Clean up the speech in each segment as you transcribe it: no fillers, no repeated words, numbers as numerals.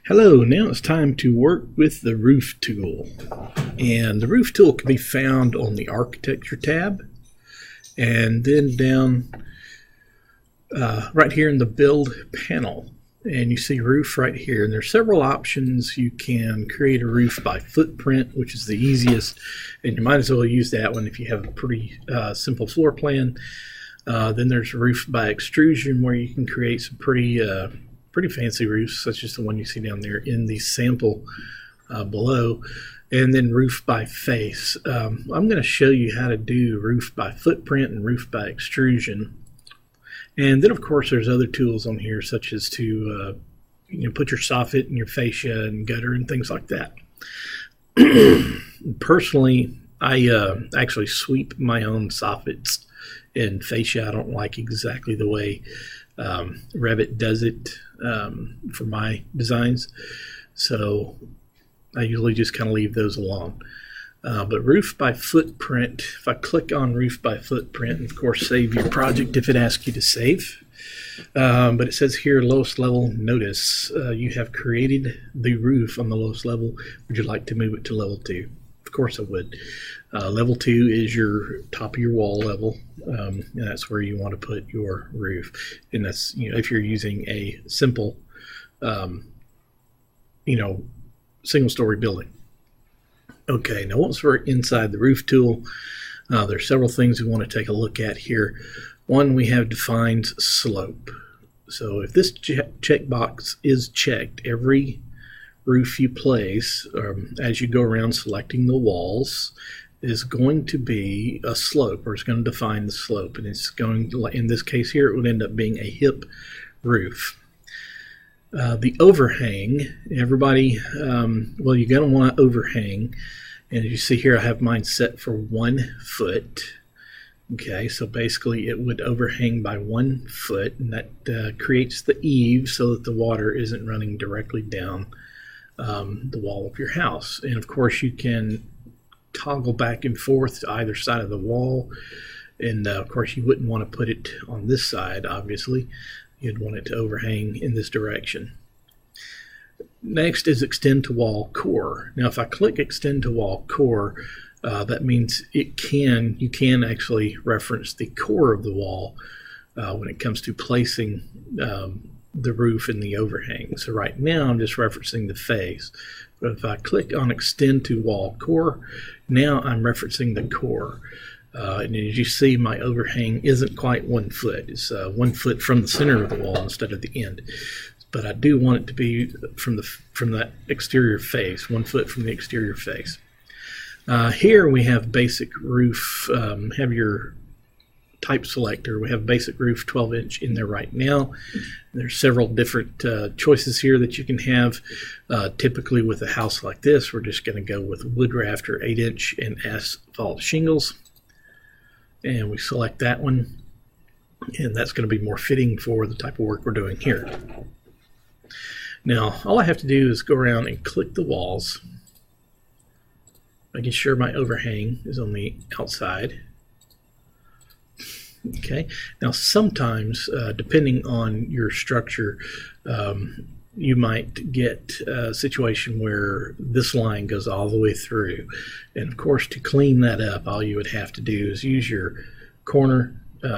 Hello, now it's time to work with the roof tool. And the roof tool can be found on the Architecture tab, and then down right here in the Build panel. And you see roof right here, and there's several options. You can create a roof by footprint, which is the easiest, and you might as well use that one if you have a pretty simple floor plan. Then there's roof by extrusion, where you can create some pretty fancy roofs, such as the one you see down there in the sample below. And then roof by face. I'm going to show you how to do roof by footprint and roof by extrusion. And then, of course, there's other tools on here, such as to put your soffit and your fascia and gutter and things like that. Personally, I actually sweep my own soffits and fascia. I don't like exactly the way Revit does it for my designs, so I usually just kind of leave those alone. But roof by footprint, if I click on roof by footprint, and of course save your project if it asks you to save, but it says here lowest level notice, you have created the roof on the lowest level. Would you like to move it to level 2? Of course I would. Level 2 is your top of your wall level, and that's where you want to put your roof. And that's, if you're using a simple, single story building. Okay, now once we're inside the roof tool, there's several things we want to take a look at here. One, we have defined slope. So if this checkbox is checked, every roof you place, as you go around selecting the walls, is going to be a slope, or it's going to define the slope. And it's going to, in this case here, it would end up being a hip roof. The overhang, everybody, well, you're going to want to overhang. And as you see here, I have mine set for 1 foot. Okay, so basically it would overhang by 1 foot, and that creates the eave so that the water isn't running directly down the wall of your house. And of course you can toggle back and forth to either side of the wall, and of course you wouldn't want to put it on this side. Obviously you'd want it to overhang in this direction. Next is extend to wall core. Now if I click extend to wall core, that means you can actually reference the core of the wall when it comes to placing the roof and the overhang. So right now I'm just referencing the face, but if I click on extend to wall core, now I'm referencing the core. And as you see, my overhang isn't quite 1 foot. It's 1 foot from the center of the wall instead of the end. But I do want it to be from that exterior face, 1 foot from the exterior face. Here we have basic roof, have your type selector. We have basic roof 12-inch in there right now. There's several different choices here that you can have. Typically with a house like this, we're just going to go with wood rafter 8-inch and asphalt shingles. And we select that one, and that's going to be more fitting for the type of work we're doing here. Now all I have to do is go around and click the walls, making sure my overhang is on the outside. Okay, now sometimes depending on your structure, you might get a situation where this line goes all the way through, and of course to clean that up, all you would have to do is use your corner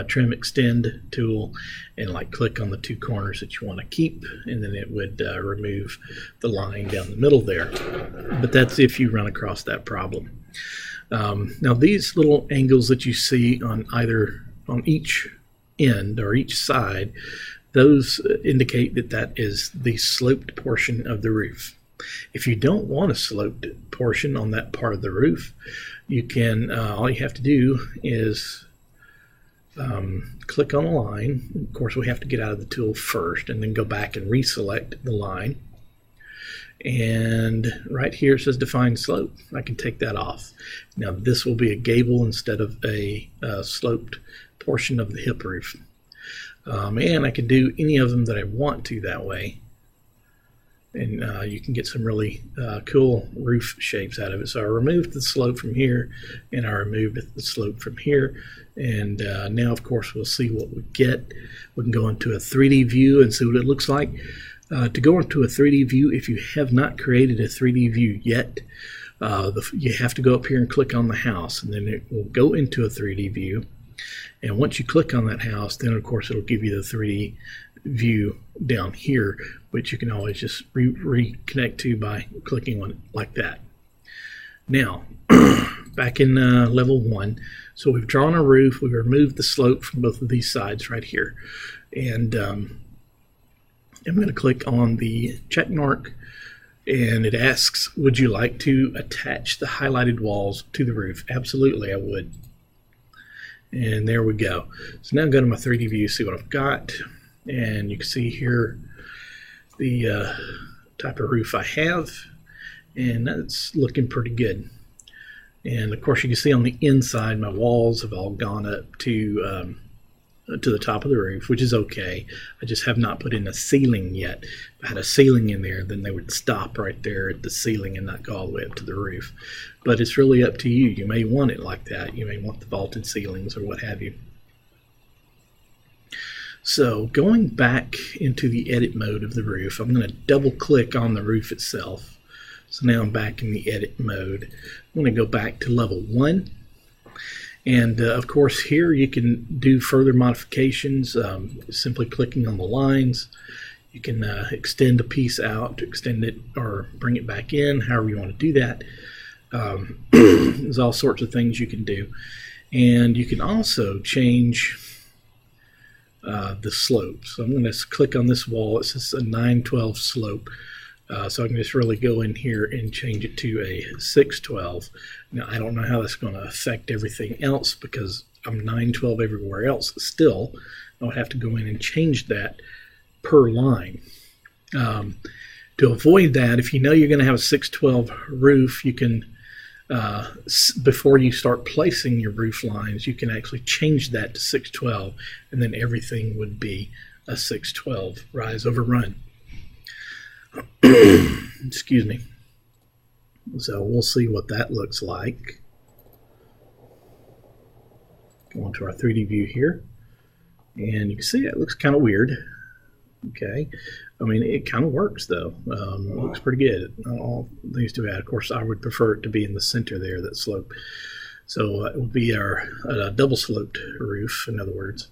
trim extend tool and click on the 2 corners that you want to keep, and then it would remove the line down the middle there. But that's if you run across that problem. Now these little angles that you see on each end or each side, those indicate that is the sloped portion of the roof. If you don't want a sloped portion on that part of the roof, you can all you have to do is click on a line. Of course we have to get out of the tool first and then go back and reselect the line, and right here it says define slope. I can take that off. Now this will be a gable instead of a sloped portion of the hip roof, and I can do any of them that I want to that way, and you can get some really cool roof shapes out of it. So I removed the slope from here, and I removed the slope from here, and now of course we'll see what we get. We can go into a 3D view and see what it looks like. To go into a 3D view, if you have not created a 3D view yet, you have to go up here and click on the house, and then it will go into a 3D view. And once you click on that house, then of course it'll give you the 3D view down here, which you can always just reconnect to by clicking on it like that. Now, back in level 1, so we've drawn a roof, we removed the slope from both of these sides right here. And I'm going to click on the check mark, and it asks, would you like to attach the highlighted walls to the roof? Absolutely, I would. And there we go. So now go to my 3D view, see what I've got. And you can see here the type of roof I have. And that's looking pretty good. And of course you can see on the inside my walls have all gone up to the top of the roof, which is okay. I just have not put in a ceiling yet. If I had a ceiling in there, then they would stop right there at the ceiling and not go all the way up to the roof. But it's really up to you. You may want it like that. You may want the vaulted ceilings or what have you. So going back into the edit mode of the roof, I'm going to double click on the roof itself. So now I'm back in the edit mode. I'm going to go back to level 1. And of course here you can do further modifications, simply clicking on the lines. You can extend a piece out to extend it or bring it back in, however you want to do that. There's all sorts of things you can do. And you can also change the slope. So I'm going to click on this wall. It says a 912 slope. So I can just really go in here and change it to a 612. Now I don't know how that's going to affect everything else because I'm 912 everywhere else. Still, I would have to go in and change that per line. To avoid that, if you know you're going to have a 612 roof, you can, before you start placing your roof lines, you can actually change that to 612, and then everything would be a 612 rise over run. Excuse me. So we'll see what that looks like. Go into our 3D view here, and you can see it looks kind of weird. Okay, I mean it kind of works though. It looks pretty good. All things to add. Of course, I would prefer it to be in the center there, that slope. So it will be our double sloped roof, in other words.